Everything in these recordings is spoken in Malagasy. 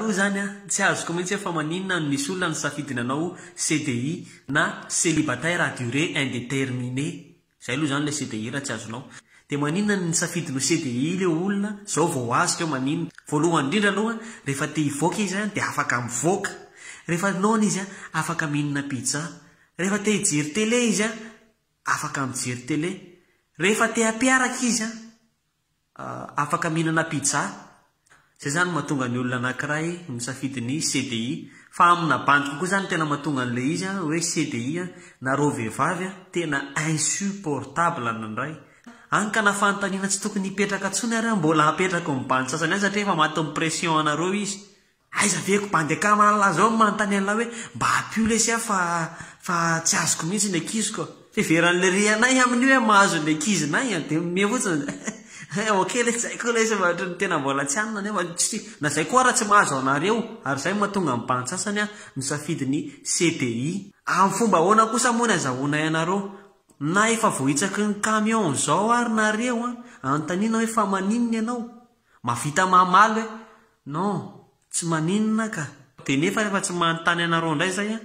aloha zany a tsy azoko mihitsy fa maninona no misy olona ny safidinanao CDI na célibataire à durée indéterminée zay aloha zany le CDI raha tsy azonao de maninona ny safidinao CDI le olona zao vao azoko eo maninona voalohany indrindra aloha rehefa te hivoaka izy a de afaka mivoaka rehefa nona izy a afaka mihinana pizza rehefa te hijery télé izy a afaka mijery télé rehefa te hampiaraka izy a afaka mihinana pizza zay zany mahatonga ny olona anankiray misafidy ny CDI fa amina bandy kokoa zany tena mahatonga an'le izy a hoe CDI a na reo vehivavy a tena insupportable nandray any ka nafanontaniana tsy tokony hipetraka ntsony ary mbola hapetraka mibandy sasany any satria efa maty pression anareo izy aiza veko bandy akamalala zao manontany an'la hoe mba hampio lesy a fa tsy azoko mihitsy ny akiziko fiveran'le rianay amin'io hoe mahazo ny akizinay de mie fotsiny ok le zay koa lesy vatra ny tena mbola tsy anina nefa na zay koa raha tsy mahazo anareo ary zay mahatonga mibandy sasany a misafidy ny CDI amin'ny fomba ahoana kosa moa ny azahoana ianareo na efa vohitsaky ny camion zao ary nareo a anontaniana hoe fa maninona ianao mavita mamaly hoe non tsy maninona ka de nefa rehefa tsy manontany anareo indray zay a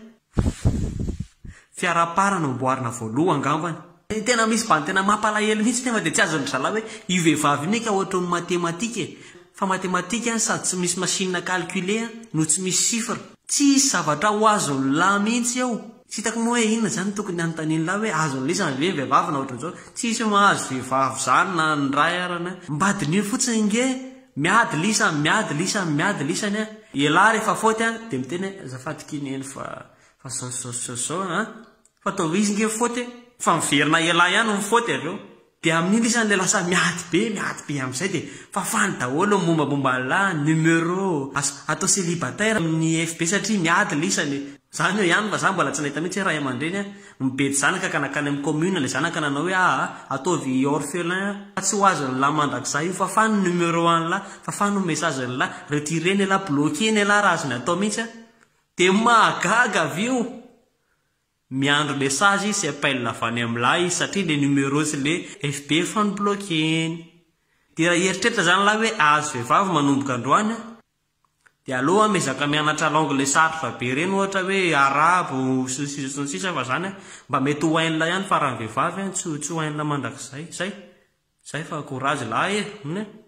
fiaraparana omboarina voaloha angambany tena misy bandy tena mampalahelo mihitsy nefa de tsy azony zalahy hoe io vehivavy nika ohatra ny matematika fa matematika sady tsy misy machine calculer no tsy misy chiffre tsy zavatra ho azony lahy mihitsy ao tsy hitako moa hoe inona zany tokony anontaniany lahy hoe azony lesany ve vehivavy na ohatran'izao tsisy mahazo vehivavy zany na ny ray arana mbadin'io fotsiny nge miady lisany a ialahy rehefa faoty a de miteny zafadikineny fa zao a fa ataovy izy nge faoty fa miverina ialahy ihany mifaoty aveo de amin'iny isany le lasa miady be am'izay de fa fany daholo mombamomba lahy numéro atao célibataire amin'ny FB satria miady lisany zany eo ihany fa za mbola tsy nahita mihitsy hoe raha aman-dreny a mibedy zanaka ka nakany amin'ny commune le zanaka nanao hoe ataovy orphelin tsy ho azony lahy mandrakizay io fa fany numéro an'lahy fa fany message ny lahy retireny elahy bloqueny elahy raha azony atao mihitsy a de mahagaga avy io miandro message sy appel avy any amin'lahy satria le numéro sy le FB fany bloqueny de raha eritreritra zany lahy hoe azo vehivavy manomboka androany de aloha mezaka mianatra l'anglais sarotra be reny ohatra hoe arabo sisa fa zany mba mety ho hain'la ihany fa raha vehivavy tsy ho hain'la mandrakizay zay fa courage lahy e